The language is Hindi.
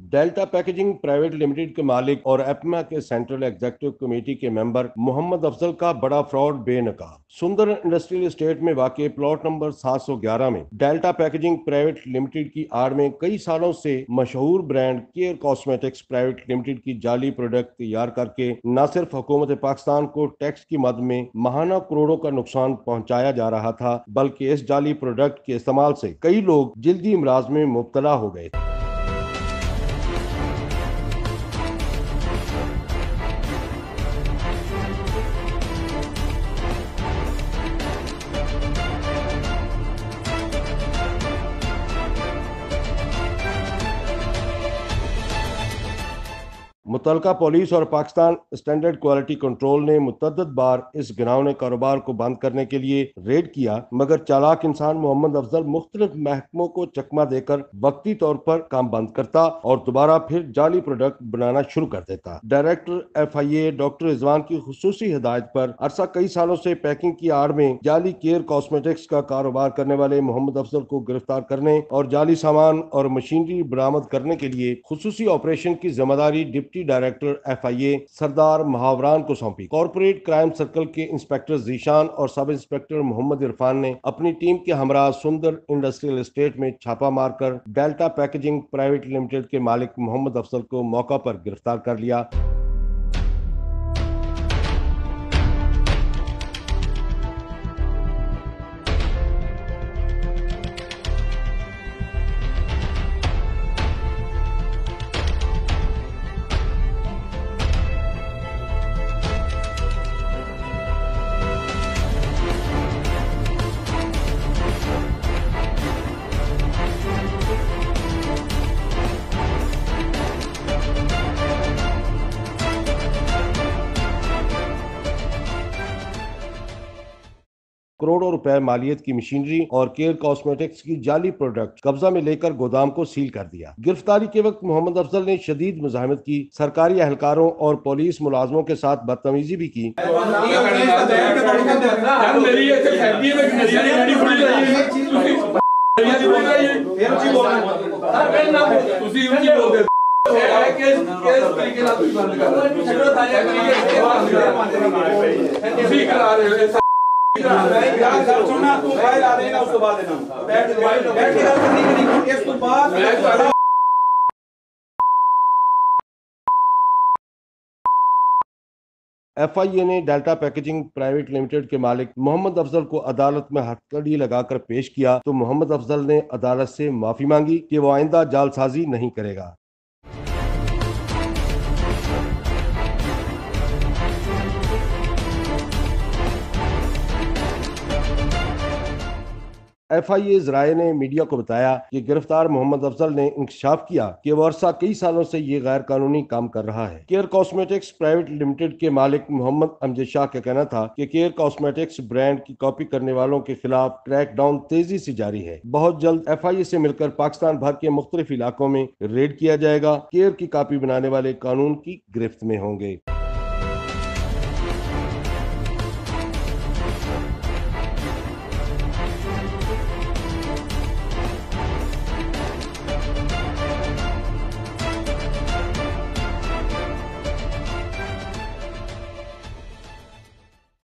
डेल्टा पैकेजिंग प्राइवेट लिमिटेड के मालिक और एपमा के सेंट्रल एग्जीक्यूटिव कमेटी के मेंबर मोहम्मद अफजल का बड़ा फ्रॉड बेनकाब। सुंदर इंडस्ट्रियल एस्टेट में वाक़ प्लॉट नंबर 711 में डेल्टा पैकेजिंग प्राइवेट लिमिटेड की आड़ में कई सालों से मशहूर brand care cosmetics private limited की जाली प्रोडक्ट तैयार करके न सिर्फ हुकूमत पाकिस्तान को टैक्स की मद में माहाना करोड़ों का नुकसान पहुंचाया जा रहा था, बल्कि इस जाली प्रोडक्ट के इस्तेमाल से कई लोग जल्दी इमराज में मुब्तला हो गए। मुतलका पुलिस और पाकिस्तान स्टैंडर्ड क्वालिटी कंट्रोल ने मुतअद्दिद बार इस घिनौने कारोबार को बंद करने के लिए रेड किया, मगर चालाक इंसान मोहम्मद अफजल मुख्तलिफ महकमों को चकमा देकर वक्ती तौर पर काम बंद करता और दोबारा फिर जाली प्रोडक्ट बनाना शुरू कर देता। डायरेक्टर FIA डॉक्टर रिजवान की खुसूसी हिदायत पर अरसा कई सालों से पैकिंग की आड़ में जाली केयर कॉस्मेटिक्स का कारोबार करने वाले मोहम्मद अफजल को गिरफ्तार करने और जाली सामान और मशीनरी बरामद करने के लिए खुसूसी ऑपरेशन की जिम्मेदारी डिप्टी डायरेक्टर FIA सरदार महावरान को सौंपी। कॉर्पोरेट क्राइम सर्कल के इंस्पेक्टर जीशान और सब इंस्पेक्टर मोहम्मद इरफान ने अपनी टीम के हमरा सुंदर इंडस्ट्रियल एस्टेट में छापा मारकर डेल्टा पैकेजिंग प्राइवेट लिमिटेड के मालिक मोहम्मद अफजल को मौका पर गिरफ्तार कर लिया। करोड़ों रुपए मालियत की मशीनरी और केयर कॉस्मेटिक्स की जाली प्रोडक्ट कब्जा में लेकर गोदाम को सील कर दिया। गिरफ्तारी के वक्त मोहम्मद अफजल ने शदीद मुजाहिमत की, सरकारी एहलकारों और पुलिस मुलाजमों के साथ बदतमीजी भी की। FIA ने डेल्टा पैकेजिंग प्राइवेट लिमिटेड के मालिक मोहम्मद अफजल को अदालत में हथकड़ी लगाकर पेश किया तो मोहम्मद अफजल ने अदालत से माफी मांगी कि वो आइंदा जालसाजी नहीं करेगा। FIA ज़राए ने मीडिया को बताया कि गिरफ्तार मोहम्मद अफजल ने इंकशाफ किया कि वो अरसा कई सालों से ये गैर कानूनी काम कर रहा है। केयर कॉस्मेटिक्स प्राइवेट लिमिटेड के मालिक मोहम्मद अमजद शाह का कहना था कि केयर कॉस्मेटिक्स ब्रांड की कॉपी करने वालों के खिलाफ क्रैकडाउन तेजी से जारी है। बहुत जल्द FIA से मिलकर पाकिस्तान भर के मुख्तलिफ इलाकों में रेड किया जाएगा। केयर की कॉपी बनाने वाले कानून की गिरफ्त में होंगे।